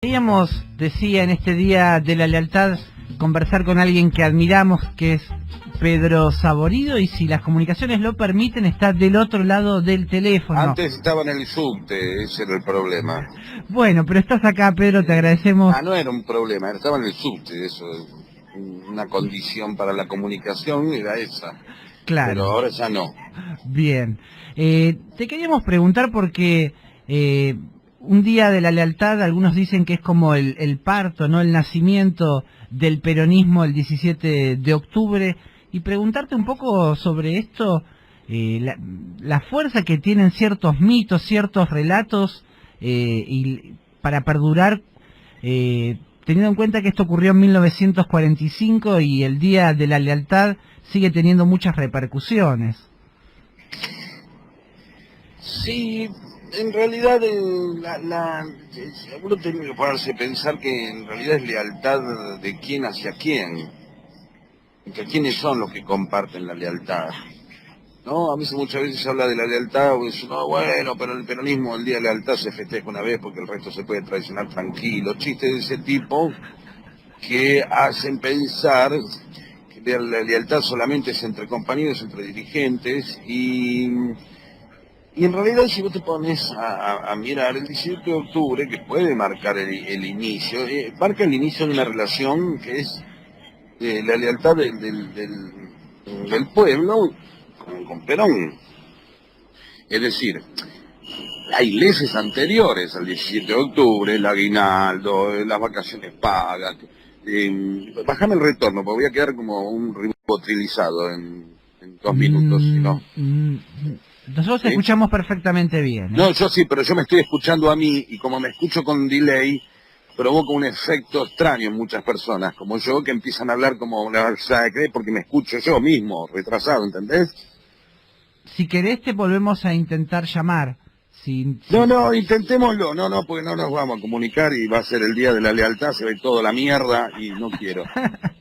Queríamos, decía, en este Día de la Lealtad, conversar con alguien que admiramos, que es Pedro Saborido, y si las comunicaciones lo permiten, está del otro lado del teléfono. Antes estaba en el subte, ese era el problema. Bueno, pero estás acá, Pedro, te agradecemos. No era un problema, estaba en el subte, eso, una condición para la comunicación era esa. Claro. Pero ahora ya no. Bien. Te queríamos preguntar porque un Día de la Lealtad, algunos dicen que es como el parto, ¿no? El nacimiento del peronismo el 17 de octubre. Y preguntarte un poco sobre esto, la fuerza que tienen ciertos mitos, ciertos relatos, y para perdurar, teniendo en cuenta que esto ocurrió en 1945 y el Día de la Lealtad sigue teniendo muchas repercusiones. Sí, en realidad uno tiene que ponerse a pensar que en realidad es lealtad de quién hacia quién, que quiénes son los que comparten la lealtad. No, a mí muchas veces se habla de la lealtad, o dice, no, bueno, pero el peronismo, el día de la lealtad se festeja una vez porque el resto se puede traicionar tranquilo. Chistes de ese tipo que hacen pensar que la lealtad solamente es entre compañeros, entre dirigentes, y en realidad si vos te pones a mirar el 17 de octubre, que puede marcar el inicio, marca el inicio de una relación que es la lealtad del pueblo con Perón. Es decir, hay leyes anteriores al 17 de octubre, el aguinaldo, las vacaciones pagas. Bájame el retorno, porque voy a quedar como un ribotrilizado en 2 minutos, si no. Nosotros ¿Sí? escuchamos perfectamente bien, ¿eh? No, yo sí, pero yo me estoy escuchando a mí, y como me escucho con delay, provoca un efecto extraño en muchas personas, como yo, que empiezan a hablar como una sacre porque me escucho yo mismo, retrasado, ¿entendés? Si querés te volvemos a intentar llamar. No, intentémoslo, no, porque no nos vamos a comunicar y va a ser el día de la lealtad, se ve toda la mierda y no quiero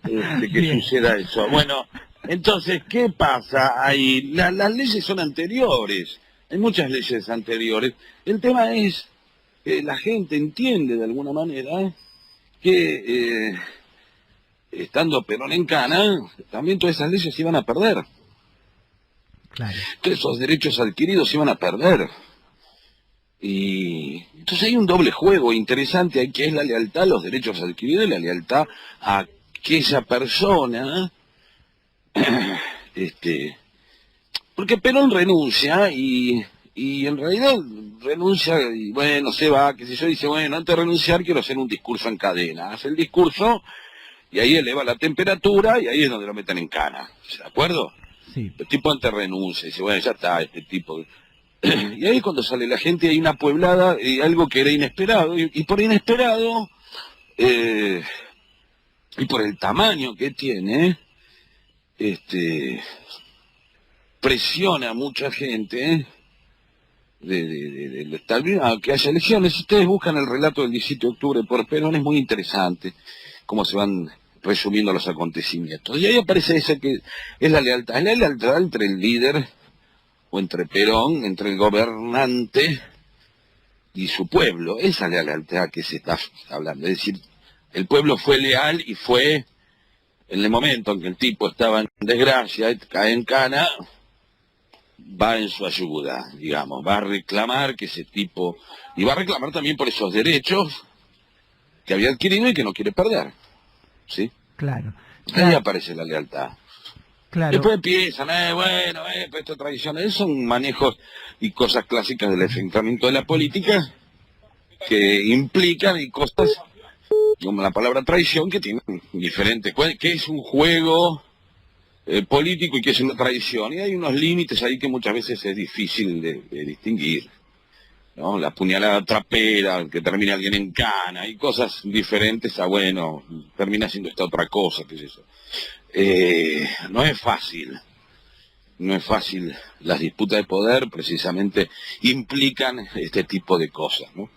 que Bien. suceda eso. Bueno, entonces, ¿qué pasa ahí? Las leyes son anteriores, hay muchas leyes anteriores. El tema es que la gente entiende de alguna manera que estando Perón en Cana, también todas esas leyes se iban a perder. Claro. Todos esos derechos adquiridos se iban a perder. Y entonces hay un doble juego interesante ahí, que es la lealtad a los derechos adquiridos y la lealtad a aquella persona, porque Perón renuncia y en realidad renuncia y bueno, se va, qué sé yo, dice, bueno, antes de renunciar quiero hacer un discurso en cadena. Hace el discurso y ahí eleva la temperatura y ahí es donde lo meten en cana, ¿de acuerdo? Sí. El tipo antes renuncia y dice, bueno, ya está, este tipo. Y ahí cuando sale la gente hay una pueblada, algo que era inesperado, y por inesperado, y por el tamaño que tiene, presiona a mucha gente de estar bien, a que haya elecciones. Si ustedes buscan el relato del 17 de octubre por Perón, es muy interesante cómo se van resumiendo los acontecimientos. Y ahí aparece eso que es la lealtad entre el líder, o entre Perón, entre el gobernante y su pueblo. Esa es la lealtad que se está hablando. Es decir, el pueblo fue leal y fue, en el momento en que el tipo estaba en desgracia, cae en cana, va en su ayuda, digamos, va a reclamar que ese tipo, y va a reclamar también por esos derechos que había adquirido y que no quiere perder. ¿Sí? Claro. Ahí aparece la lealtad. Claro. Después empiezan, pero estas tradiciones son manejos y cosas clásicas del enfrentamiento de la política que implican y cosas como la palabra traición que tienen diferentes, que es un juego político y que es una traición, y hay unos límites ahí que muchas veces es difícil de distinguir, ¿no? La puñalada trapera, que termina alguien en cana, y cosas diferentes a, bueno, termina siendo esta otra cosa, qué es eso. No es fácil. No es fácil. Las disputas de poder precisamente implican este tipo de cosas, ¿no?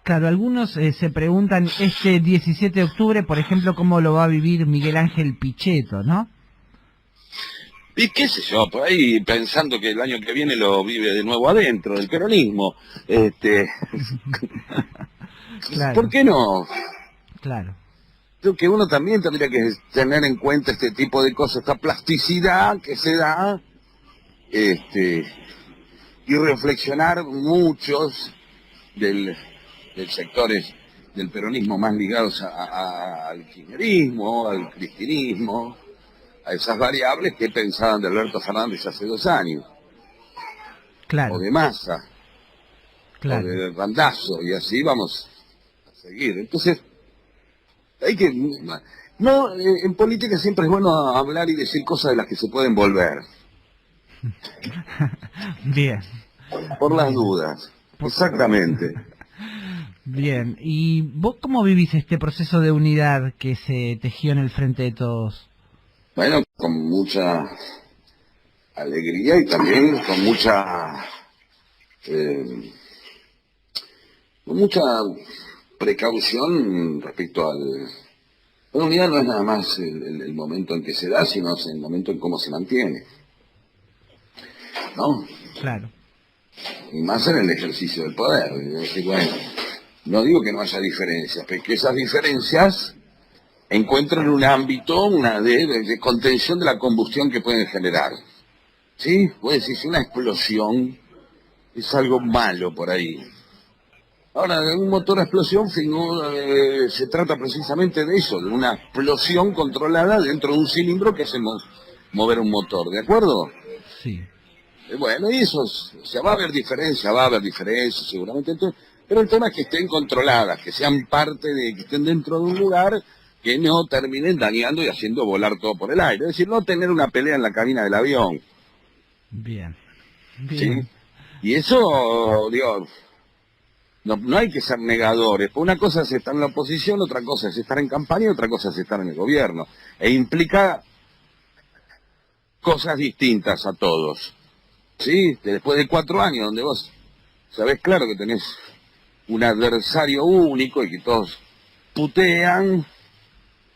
Claro, algunos se preguntan este 17 de octubre, por ejemplo, cómo lo va a vivir Miguel Ángel Pichetto, ¿no? Y qué sé yo, por ahí pensando que el año que viene lo vive de nuevo adentro del peronismo. Claro, ¿Por qué no? claro, Creo que uno también tendría que tener en cuenta este tipo de cosas, esta plasticidad que se da, y reflexionar muchos del sectores del peronismo más ligados al kirchnerismo, al cristinismo, a esas variables que pensaban de Alberto Fernández hace 2 años, o claro, de Massa, o claro. de Randazzo, y así vamos a seguir. Entonces, hay que... No, en política siempre es bueno hablar y decir cosas de las que se pueden volver, Bien, por las bien, dudas. Exactamente. bien. ¿Y vos cómo vivís este proceso de unidad que se tejió en el Frente de Todos? Bueno, con mucha alegría y también eh, con mucha precaución respecto al... La unidad no es nada más el momento en que se da, sino es el momento en cómo se mantiene, ¿no? Claro, Y más en el ejercicio del poder. Es decir, bueno, no digo que no haya diferencias, pero que esas diferencias encuentran un ámbito de contención de la combustión que pueden generar. ¿Sí? Puede decir, una explosión es algo malo por ahí. Ahora, de un motor a explosión se trata precisamente de eso, de una explosión controlada dentro de un cilindro que hace mover un motor, ¿de acuerdo? sí, Bueno, y eso, o sea, va a haber diferencias seguramente, pero el tema es que estén controladas, que sean parte que estén dentro de un lugar, que no terminen dañando y haciendo volar todo por el aire. Es decir, no tener una pelea en la cabina del avión, bien, ¿sí? bien, Y eso, digo, no hay que ser negadores. Una cosa es estar en la oposición, otra cosa es estar en campaña y otra cosa es estar en el gobierno. E implica cosas distintas a todos. ¿Sí? Después de 4 años, donde vos sabés claro que tenés un adversario único y que todos putean,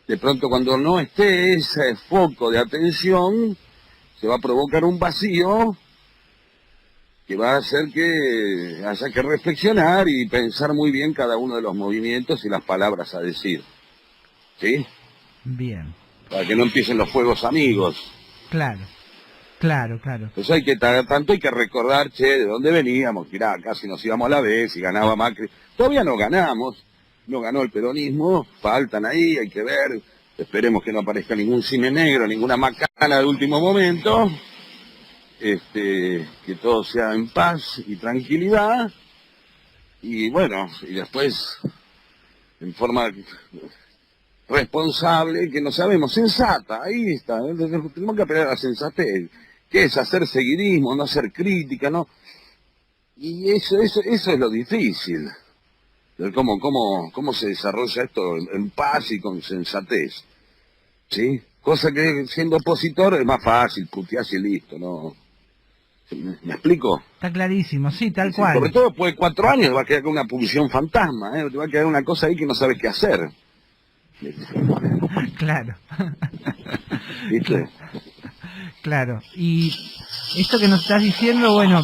de pronto cuando no esté ese foco de atención, se va a provocar un vacío que va a hacer que haya que reflexionar y pensar muy bien cada uno de los movimientos y las palabras a decir, ¿sí? bien, Para que no empiecen los fuegos amigos. claro, claro, claro, Entonces tanto hay que recordar, che, de dónde veníamos, mirá, casi nos íbamos a la vez y ganaba Macri. Todavía no ganamos, no ganó el peronismo, faltan ahí, hay que ver, esperemos que no aparezca ningún cine negro, ninguna macana de último momento, que todo sea en paz y tranquilidad, y bueno, y después, en forma responsable, que no sabemos, sensata, ahí está, tenemos que apelar a la sensatez, que es hacer seguidismo, no hacer crítica, ¿no? Y eso es lo difícil, de cómo se desarrolla esto en paz y con sensatez, ¿sí? Cosa que siendo opositor es más fácil, putearse y listo, ¿no? ¿Me explico? está clarísimo, sí, tal Sí, sobre cual, todo después de 4 años va a quedar con una pulsión fantasma, ¿eh? Te va a quedar una cosa ahí que no sabes qué hacer. claro, ¿Viste? claro. Y esto que nos estás diciendo, bueno,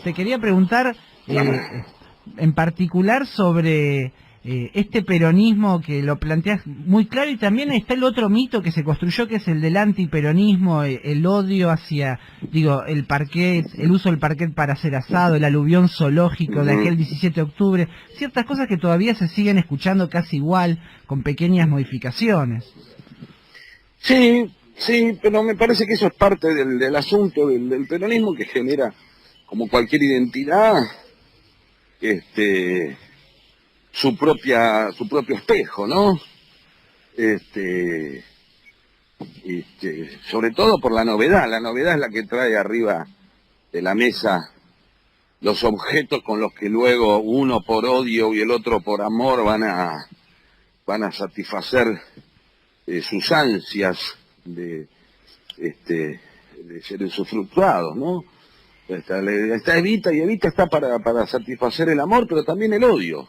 te quería preguntar en particular sobre este peronismo que lo planteas muy claro, y también está el otro mito que se construyó, que es el del antiperonismo, el odio hacia, digo, el parquet, el uso del parquet para hacer asado, el aluvión zoológico de aquel 17 de octubre, ciertas cosas que todavía se siguen escuchando casi igual, con pequeñas modificaciones. Sí, sí, pero me parece que eso es parte del asunto del peronismo que genera, como cualquier identidad, su propio espejo, ¿no? Este, sobre todo por la novedad es la que trae arriba de la mesa los objetos con los que luego uno por odio y el otro por amor van a satisfacer sus ansias de, de ser usufructuados, ¿no? Está Evita, y Evita está para satisfacer el amor, pero también el odio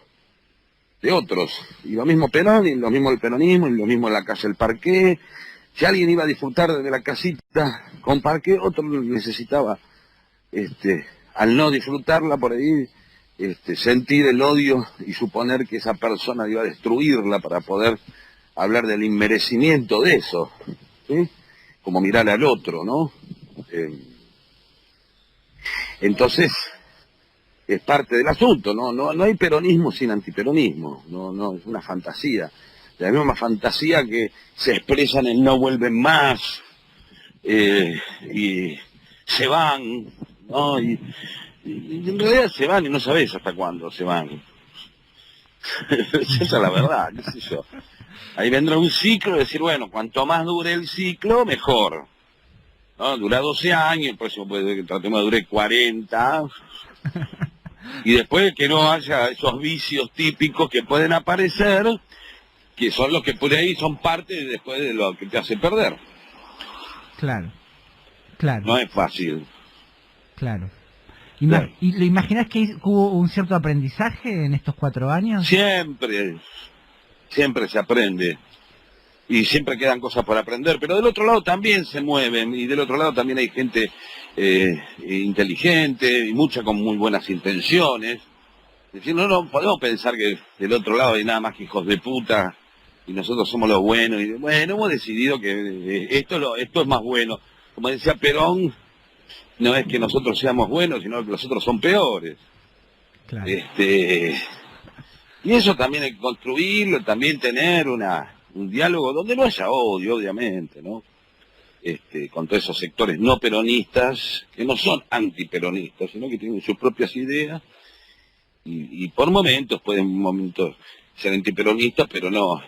de otros. Y lo mismo Perón, y lo mismo el peronismo, y lo mismo la casa del Parqué. Si alguien iba a disfrutar de la casita con Parqué, otro necesitaba, al no disfrutarla por ahí, sentir el odio y suponer que esa persona iba a destruirla para poder hablar del inmerecimiento de eso, ¿sí? Como mirar al otro, ¿no? Entonces, es parte del asunto, no hay peronismo sin antiperonismo, no, es una fantasía. La misma fantasía que se expresan en no vuelven más, y se van, ¿no? Y en realidad se van y no sabes hasta cuándo se van. Esa es la verdad, qué sé yo. Ahí vendrá un ciclo de decir, bueno, cuanto más dure el ciclo, mejor. ¿No? Dura 12 años, el próximo puede que tratemos de dure 40. Y después que no haya esos vicios típicos que pueden aparecer, que son los que por ahí son parte después de lo que te hace perder. Claro, claro. No es fácil. Claro. Claro. ¿Y lo imaginas que hubo un cierto aprendizaje en estos 4 años? Siempre se aprende. Y siempre quedan cosas por aprender, pero del otro lado también se mueven, y del otro lado también hay gente inteligente, y mucha con muy buenas intenciones. Es decir, no podemos pensar que del otro lado hay nada más que hijos de puta, y nosotros somos los buenos, y bueno, hemos decidido que esto es más bueno. Como decía Perón, no es que nosotros seamos buenos, sino que los otros son peores. Claro. Y eso también hay que construirlo, también tener un diálogo donde no haya odio, obviamente, ¿no? Con todos esos sectores no peronistas, que no son antiperonistas, sino que tienen sus propias ideas, y por momentos pueden ser antiperonistas, pero no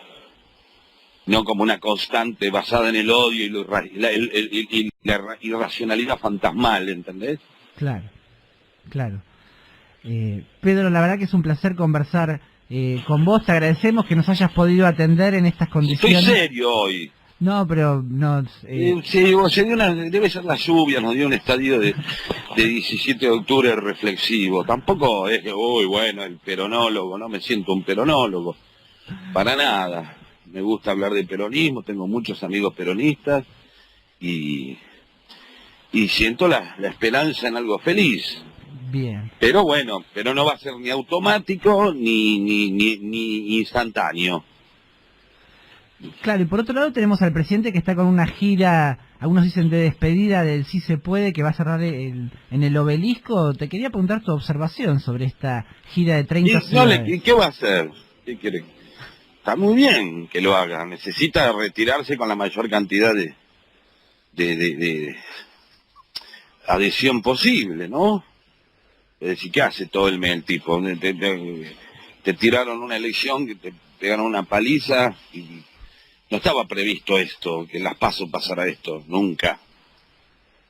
como una constante basada en el odio y la irracionalidad fantasmal, ¿entendés? Claro, claro. Pedro, la verdad que es un placer conversar con vos. Te agradecemos que nos hayas podido atender en estas condiciones. Estoy serio hoy. No, pero no... Sí, debe ser la lluvia, nos dio un estadio de 17 de octubre reflexivo. Tampoco es que, uy, bueno, el peronólogo, no me siento un peronólogo. Para nada. Me gusta hablar de peronismo, tengo muchos amigos peronistas y siento la esperanza en algo feliz. Bien. Pero bueno, pero no va a ser ni automático ni instantáneo. Claro, y por otro lado tenemos al presidente que está con una gira, algunos dicen de despedida del Sí se puede, que va a cerrar en el Obelisco. Te quería preguntar tu observación sobre esta gira de 30 ciudades. ¿Y qué va a hacer? ¿Qué quiere? Está muy bien que lo haga, necesita retirarse con la mayor cantidad de adhesión posible, ¿no? Es decir, ¿qué hace todo el mes el tipo? Te tiraron una elección, que te pegaron una paliza, y no estaba previsto esto, que en las PASO pasara esto, nunca.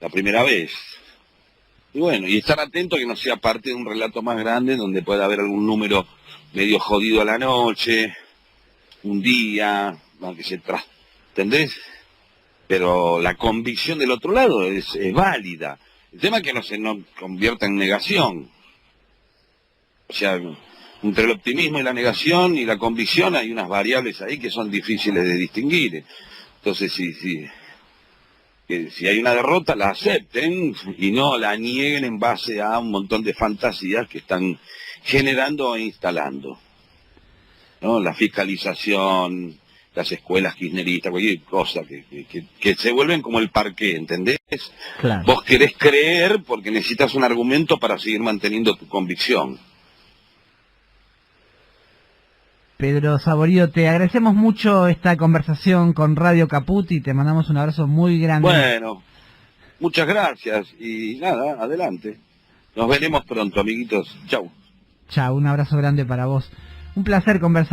La primera vez. Y bueno, y estar atento a que no sea parte de un relato más grande, donde pueda haber algún número medio jodido a la noche, un día, que se ¿entendés? Pero la convicción del otro lado es válida. El tema es que no se convierta en negación. O sea, entre el optimismo y la negación y la convicción hay unas variables ahí que son difíciles de distinguir. Entonces, si hay una derrota, la acepten y no la nieguen en base a un montón de fantasías que están generando e instalando, ¿no? La fiscalización, las escuelas kirchneristas, cualquier cosa que se vuelven como el parqué, ¿entendés? Claro. Vos querés creer porque necesitas un argumento para seguir manteniendo tu convicción. Pedro Saborido, te agradecemos mucho esta conversación con Radio Caput y te mandamos un abrazo muy grande. Bueno, muchas gracias y nada, adelante. Nos veremos pronto, amiguitos. Chau. Chao, un abrazo grande para vos. Un placer conversar.